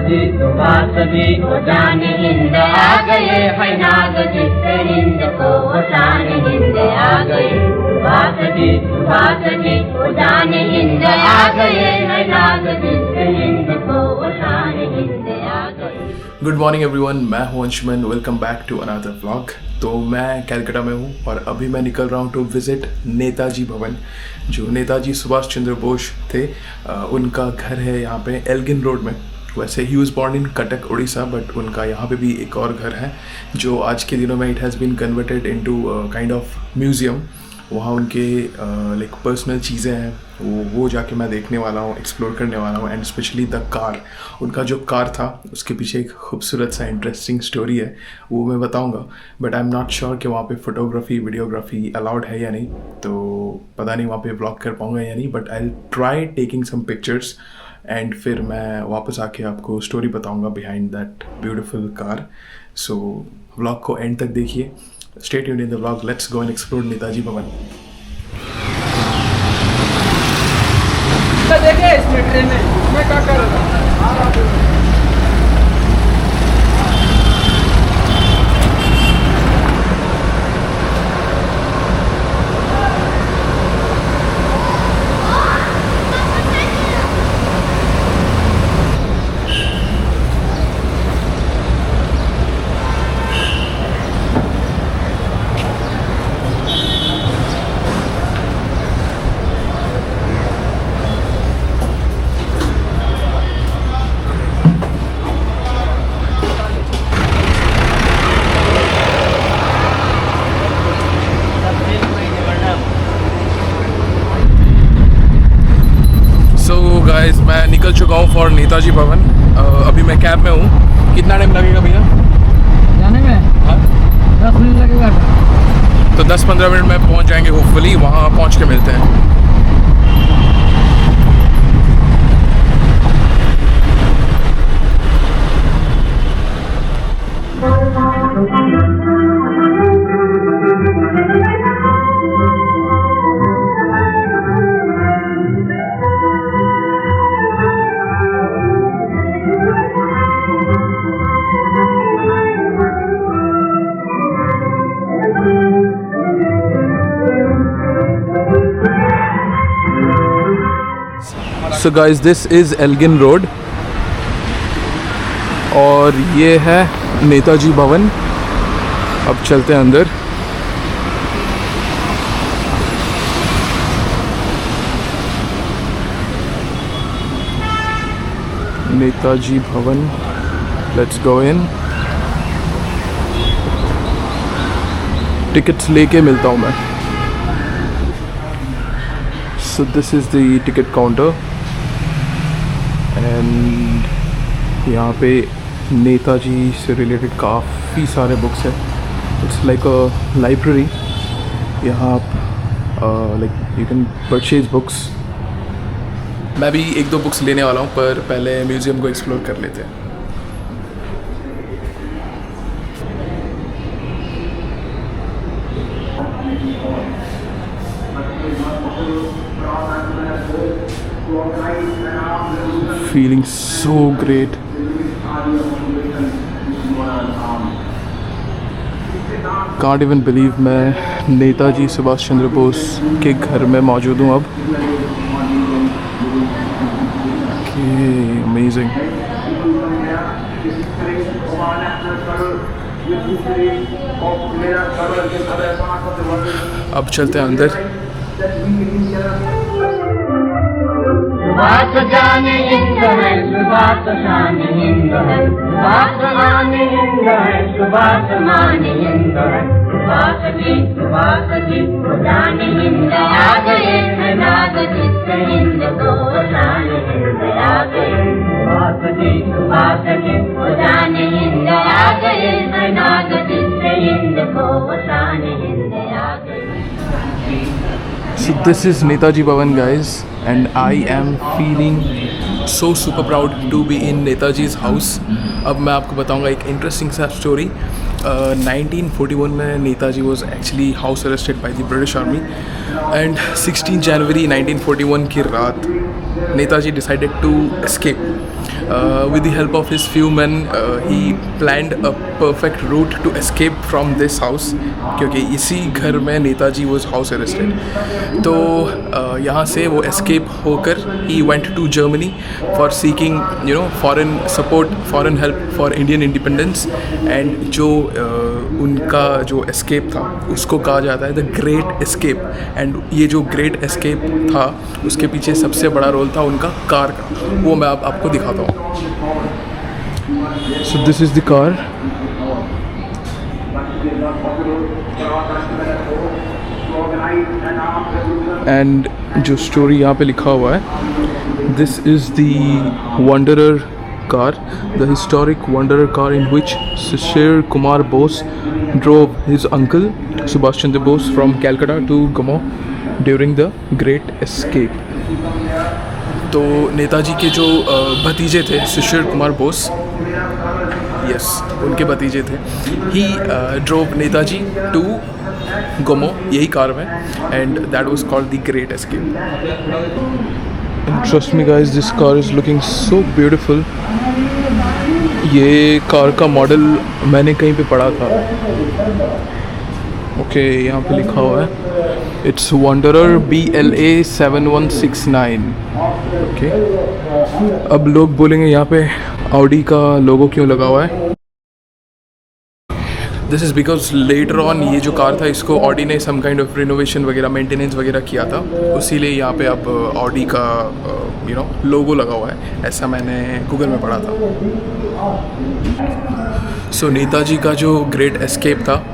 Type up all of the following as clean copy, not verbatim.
जी सुभाष जी वो जान हिंद आ गए है नाग जिससे हिंद को वो शान हिंद आ गए सुभाष जी वो जान हिंद आ गए है नाग जिससे हिंद को वो शान हिंद आ गए। गुड मॉर्निंग एवरीवन, मैं हूं Anshuman. Welcome back to another vlog. तो मैं कैलकाटा में हूं और अभी मैं निकल रहा हूं टू विज़िट नेताजी भवन, जो नेताजी सुभाष चंद्र बोस थे। उनका घर है यहाँ पे एल्गिन रोड में। वैसे he was born in Cuttack Orissa, but उनका यहाँ पे भी एक और घर है जो आज के दिनों में it has been converted into kind of museum. वहाँ उनके लाइक पर्सनल चीज़ें हैं, वो जाके मैं देखने वाला हूँ, एक्सप्लोर करने वाला हूँ। एंड स्पेशली द कार, उनका जो कार था उसके पीछे एक खूबसूरत सा इंटरेस्टिंग स्टोरी है, वो मैं बताऊँगा। But I am not sure कि वहाँ पे फ़ोटोग्राफी वीडियोग्राफी अलाउड है या नहीं, तो पता नहीं वहाँ पे व्लॉग कर पाऊँगा या नहीं। But I will try taking some pictures and फिर मैं वापस आके आपको स्टोरी बताऊँगा behind that beautiful car. So vlog को एंड तक देखिए। Stay tuned in the vlog. Let's go and explore Netaji भवन। देखे इसमें ट्रेन में मैं क्या कर रहा था। गाइस, मैं निकल चुका हूँ फॉर नेताजी भवन। अभी मैं कैब में हूँ। कितना टाइम लगेगा भैया जाने में? हाँ 10 मिनट लगेगा। तो 10-15 मिनट में पहुँच जाएंगे होपफुली। वहाँ पहुँच के मिलते हैं। So guys, this is Elgin Road और ये है नेताजी भवन। अब चलते हैं अंदर। नेताजी भवन, लेट्स गो इन। टिकट्स लेके मिलता हूँ मैं। So this is the ticket counter and यहाँ पे नेताजी से रिलेटेड काफ़ी सारे बुक्स हैं। It's like a library. यहाँ आप like you can purchase books. मैं भी 1-2 बुक्स लेने वाला हूँ, पर पहले म्यूज़ियम को एक्सप्लोर कर लेते हैं। Feeling so great. Can't even believe मैं नेताजी सुभाष चंद्र बोस के घर में मौजूद हूँ अब। Amazing. अब चलते हैं अंदर। सुभाष जान हिंद है, सुभाष शान हिंद है, सुभाष मान हिंद है, सुभाष मान हिंद है। सुभाष जी वो जान हिंद आ गए है नाग जिससे हिंद को वो शान हिंद आ गए। सुभाष जी वो जान हिंद आ गए है नाग जिससे हिंद को वो शान हिंद आ गए। So this is Netaji Bhavan, guys, and I am feeling so super proud to be in Netaji's house. अब मैं आपको बताऊंगा एक इंटरेस्टिंग सा स्टोरी. 1941 में Netaji was actually house arrested by the British army and 16 जनवरी 1941 की रात Netaji decided to escape. With the help of his few men, he planned a perfect route to escape from this house, क्योंकि इसी घर में Netaji was house arrested. तो यहाँ से वो escape होकर he went to Germany for seeking foreign support, foreign help for Indian independence. And जो उनका जो escape था उसको कहा जाता है the Great Escape. And ये जो Great Escape था उसके पीछे सबसे बड़ा रोल था उनका कार का. वो मैं आपको दिखाता हूँ. So this is the car. And जो स्टोरी यहाँ पे लिखा हुआ है, this is the Wanderer car, the historic Wanderer car in which Shishir Kumar Bose drove his uncle Subhash Chandra Bose from Calcutta to Gomo during the Great Escape. तो नेताजी के जो भतीजे थे शिशिर कुमार बोस, यस उनके भतीजे थे, ही ड्रोव नेताजी टू गोमो यही car में. And that was called the great escape. Trust me guys, this car is looking so beautiful. ये कार का मॉडल मैंने कहीं पे पढ़ा था. ओके यहाँ पे लिखा हुआ है इट्स वंडरर BLA 7169. ओके अब लोग बोलेंगे यहाँ पे ऑडी का लोगो क्यों लगा हुआ है. This is because later on ये जो कार था इसको ऑडी ने सम काइंड ऑफ रिनोवेशन वगैरह मेंटेनेंस वगैरह किया था, उसीलिए यहाँ पे अब ऑडी का लोगो लगा हुआ है. ऐसा मैंने गूगल में पढ़ा था. सो नेताजी का जो ग्रेट एस्केप था,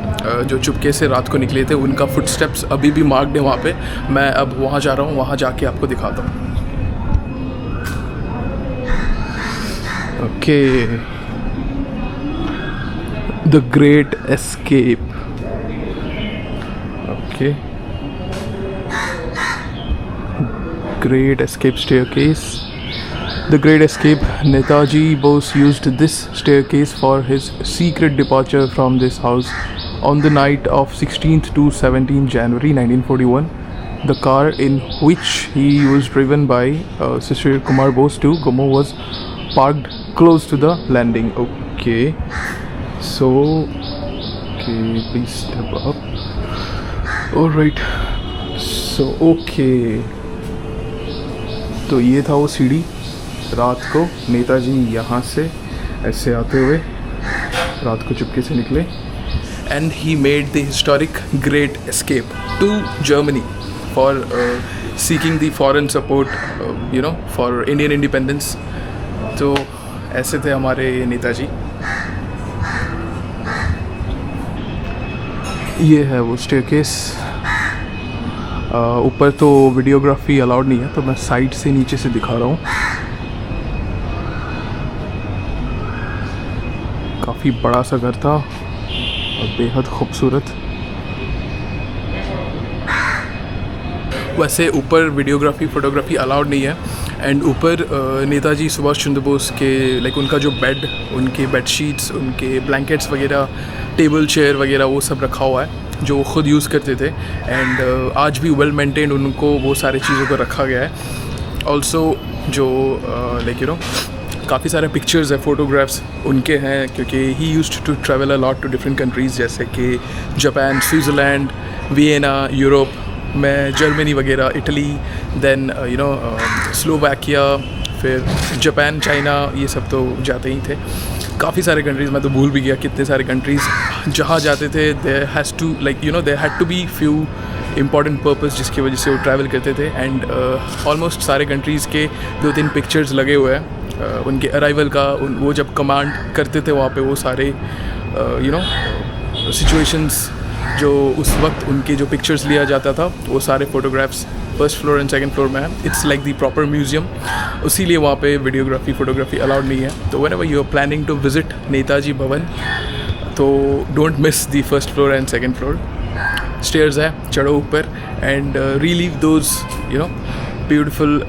जो चुपके से रात को निकले थे, उनका फुटस्टेप्स अभी भी मार्क्ड है वहाँ पे. मैं अब वहाँ जा रहा हूँ, वहाँ जाके आपको दिखाता हूँ. Okay the great escape. Okay great escape staircase. The Great Escape. Netaji Bose used this staircase for his secret departure from this house on the night of 16th to 17th January 1941. The car in which he was driven by Shishir Kumar Bose to Gomo was parked close to the landing. Okay, so please step up. All right, so okay. तो ये था वो सीढ़ी. रात को नेताजी यहाँ से ऐसे आते हुए रात को चुपके से निकले. And he made the historic great escape to Germany for seeking the foreign support for Indian independence. तो ऐसे थे हमारे नेताजी. ये है वो स्टेयरकेस. ऊपर तो वीडियोग्राफी अलाउड नहीं है तो मैं साइड से नीचे से दिखा रहा हूँ. काफ़ी बड़ा सा घर था और बेहद खूबसूरत. वैसे ऊपर वीडियोग्राफी फोटोग्राफी अलाउड नहीं है. एंड ऊपर नेताजी सुभाष चंद्र बोस के उनका जो बेड, उनके बेडशीट्स, उनके ब्लैंकेट्स वगैरह, टेबल चेयर वगैरह वो सब रखा हुआ है जो वो ख़ुद यूज़ करते थे. एंड आज भी वेल मेंटेन्ड उनको वो सारी चीज़ों को रखा गया है. ऑल्सो जो काफ़ी सारे पिक्चर्स है, फ़ोटोग्राफ्स उनके हैं, क्योंकि he used to travel a lot to different countries जैसे कि जापान, स्विट्ज़रलैंड, वियना, यूरोप में, जर्मनी वगैरह, इटली, देन स्लोवाकिया, फिर जापान, चाइना, ये सब तो जाते ही थे. काफ़ी सारे कंट्रीज़, मैं तो भूल भी गया कितने सारे कंट्रीज़ जहाँ जाते थे. There has to there had to be few important purpose जिसकी वजह से वो ट्रैवल करते थे. एंड ऑलमोस्ट सारे कंट्रीज़ के 2-3 पिक्चर्स लगे हुए हैं उनके अराइवल का. वो जब कमांड करते थे वहाँ पे वो सारे सिचुएशंस जो उस वक्त उनके जो पिक्चर्स लिया जाता था वो सारे photographs first floor and second floor में है. It's like the proper museum. उसीलिए वहाँ पे वीडियोग्राफी फोटोग्राफी अलाउड नहीं है. तो whenever you are planning to visit Netaji Bhavan तो don't miss the first floor and second floor. Stairs है, चढ़ो ऊपर and relive those beautiful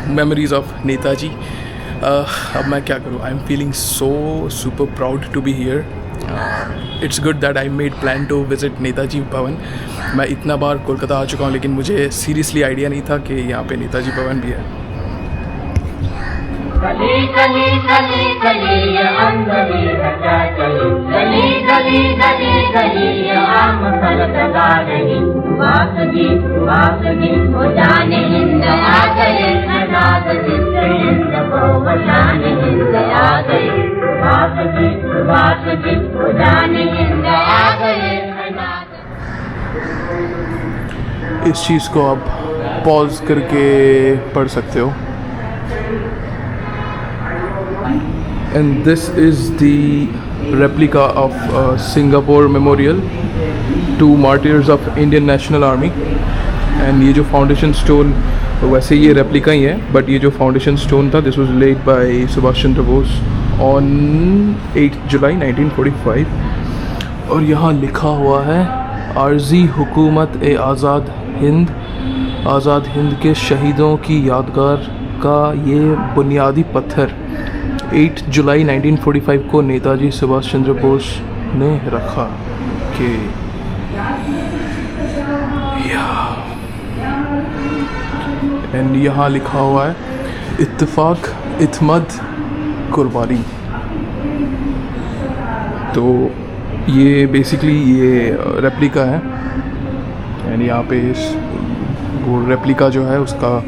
memories of Netaji. अब मैं क्या करूँ, I am feeling so super proud to be here. It's good that I made plan to visit Netaji Bhavan. मैं इतना बार कोलकाता आ चुका हूँ, लेकिन मुझे सीरियसली आइडिया नहीं था कि यहाँ पे नेताजी भवन भी है. गली गली गली गली ये अंगली बचा चली, गली गली गली गली ये आम फल लगा रही. सुभाष जी वो जाने हिंद आ गए, आजाद जिंद हिंद को वो जाने हिंद आ गए. सुभाष जी वो जाने हिंद आ गए, आजाद. इस चीज़ को आप पॉज करके पढ़ सकते हो. And this is the replica of Singapore Memorial to Martyrs of Indian National Army. And ये जो फाउंडेशन स्टोन, वैसे ये रेप्लिका ही है, बट ये जो फाउंडेशन स्टोन था, this was led by Subhash Chandra Bose on 8 जुलाई 1945. और यहाँ लिखा हुआ है आर्जी हुकूमत ए आज़ाद हिंद के शहीदों की यादगार का ये बुनियादी पत्थर 8 जुलाई 1945 को नेताजी सुभाष चंद्र बोस ने रखा. कि एंड यहाँ लिखा हुआ है इत्तेफाक इत्मद कुर्बानी. तो ये बेसिकली ये रेप्लिका है. एंड यहाँ पे इस वो रेप्लिका जो है उसका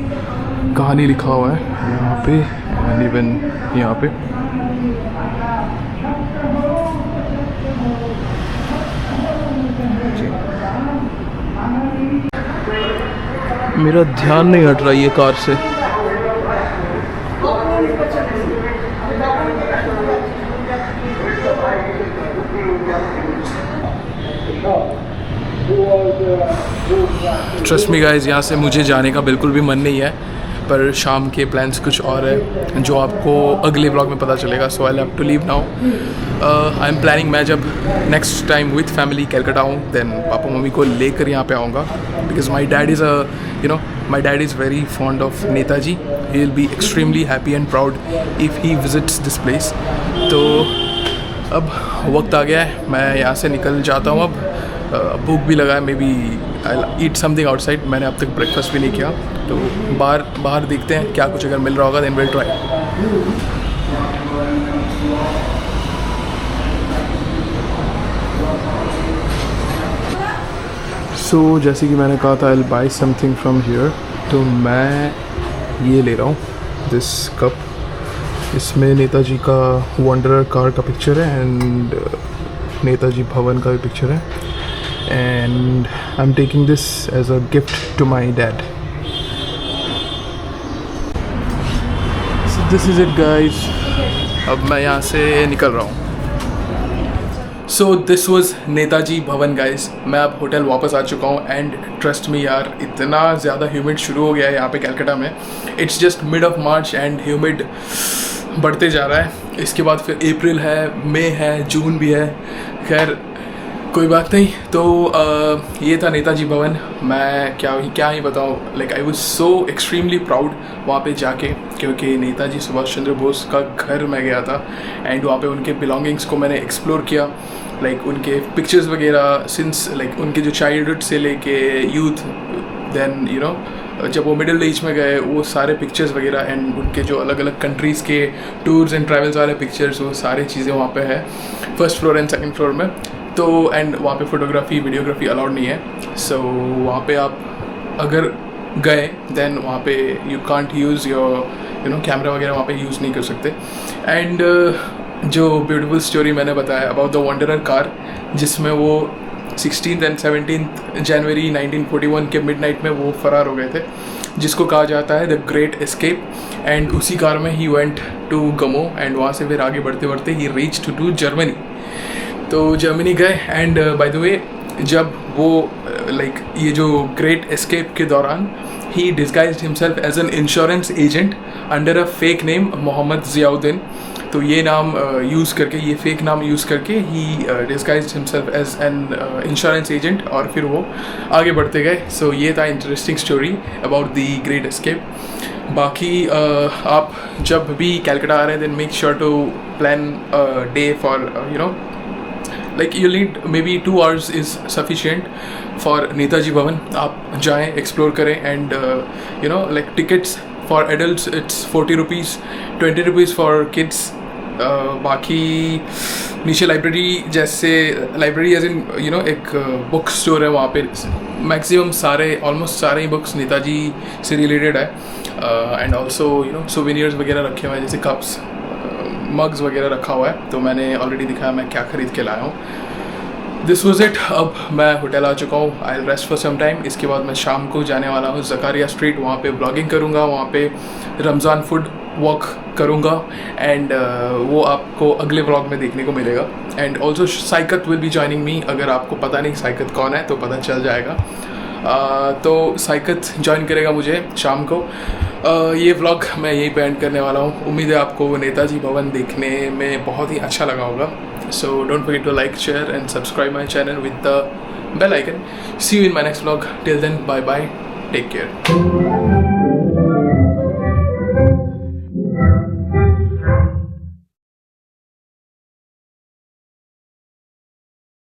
कहानी लिखा हुआ है यहाँ पे. एंड इवन यहाँ पे मेरा ध्यान नहीं हट रहा ये कार से. ट्रस्ट मी गाइस, यहाँ से मुझे जाने का बिल्कुल भी मन नहीं है, पर शाम के प्लान्स कुछ और है जो आपको अगले ब्लॉग में पता चलेगा. So I have to leave now. I am planning, मैं जब next time with family Calcutta हूँ, देन पापा मम्मी को लेकर यहाँ पे आऊँगा. Because my dad is very fond of Netaji. He will be extremely happy and proud if he visits this place. तो अब वक्त आ गया है, मैं यहाँ से निकल जाता हूँ. अब भूख भी लगा है, maybe I eat something outside. मैंने अब तक ब्रेकफास्ट भी नहीं किया, तो बाहर देखते हैं क्या कुछ अगर मिल रहा होगा, देन विल ट्राई. सो जैसे कि मैंने कहा था, I will buy something from here. तो मैं ये ले रहा हूँ, दिस कप. इसमें नेताजी का वंडरर कार का पिक्चर है एंड नेताजी भवन का भी पिक्चर है. And I'm taking this as a gift to my dad. So this is it guys. अब मैं यहाँ से निकल रहा हूँ. So this was नेताजी भवन guys. मैं अब होटल वापस आ चुका हूँ एंड ट्रस्ट मी यार, इतना ज़्यादा ह्यूमिड शुरू हो गया है यहाँ पे कैलकाटा में. It's just mid of March and humid बढ़ते जा रहा है. इसके बाद फिर अप्रैल है, मई है, जून भी है. खैर कोई बात नहीं. तो ये था नेताजी भवन. मैं क्या ही बताऊँ, like I was so extremely proud वहाँ पे जाके, क्योंकि नेताजी सुभाष चंद्र बोस का घर मैं गया था एंड वहाँ पे उनके बिलोंगिंग्स को मैंने एक्सप्लोर किया. लाइक उनके पिक्चर्स वगैरह सिंस लाइक उनके जो चाइल्डहुड से लेके यूथ, देन यू नो जब वो मिडिल एज में गए, वो सारे पिक्चर्स वगैरह एंड उनके जो अलग अलग कंट्रीज़ के टूर्स एंड ट्रैवल्स वाले पिक्चर्स, वो सारी चीज़ें वहाँ पे है first floor and second floor में. तो एंड वहाँ पे फोटोग्राफी वीडियोग्राफी अलाउड नहीं है. सो वहाँ पे आप अगर गए देन वहाँ पे you can't use your camera वगैरह वहाँ पे यूज़ नहीं कर सकते. एंड जो ब्यूटीफुल स्टोरी मैंने बताया अबाउट द वंडरर कार, जिसमें वो 16th एंड 17th जनवरी 1941 के मिडनाइट में वो फरार हो गए थे, जिसको कहा जाता है द ग्रेट एस्केप. एंड उसी कार में ही वेंट टू गमो एंड वहाँ से फिर आगे बढ़ते बढ़ते ही रीच टू जर्मनी. तो जर्मनी गए एंड बाय द वे जब वो लाइक ये जो ग्रेट एस्केप के दौरान ही disguised himself as an insurance agent under a fake name Mohammad Ziauddin. तो ये नाम यूज़ करके, ये फेक नाम यूज़ करके ही disguised himself as an insurance agent और फिर वो आगे बढ़ते गए. सो ये था interesting story about the great escape. बाकी आप जब भी कैलकाटा आ रहे हैं then make sure to plan day for like you'll need maybe 2 hours is sufficient for Netaji Bhavan. आप जाएं, एक्सप्लोर करें and like tickets for adults it's 40 rupees, 20 rupees for kids. बाकी नीचे लाइब्रेरी, जैसे लाइब्रेरी एज इन एक book store है, वहाँ पे मैक्सिमम ऑलमोस्ट सारे ही बुक्स नेताजी से रिलेटेड है. एंड ऑल्सो सोवेनियर्स वगैरह रखे हुए हैं, जैसे कप्स, मग्स वगैरह रखा हुआ है. तो मैंने ऑलरेडी दिखाया मैं क्या ख़रीद के लाया हूँ. This was it. अब मैं होटल आ चुका हूँ. I rest for some time. इसके बाद मैं शाम को जाने वाला हूँ ज़कारिया स्ट्रीट. वहाँ पे ब्लॉगिंग करूँगा, वहाँ पे रमज़ान फूड वॉक करूँगा एंड वो आपको अगले व्लॉग में देखने को मिलेगा. And also Saikat will be joining me. अगर आपको पता नहीं साइकत कौन है तो पता चल जाएगा. तो साइकत ज्वाइन करेगा मुझे शाम को. ये व्लॉग मैं यहीं पे एंड करने वाला हूँ. उम्मीद है आपको नेताजी भवन देखने में बहुत ही अच्छा लगा होगा. So don't forget to like, share and subscribe my channel with the bell icon. See you in my next vlog. Till then, bye bye, take care.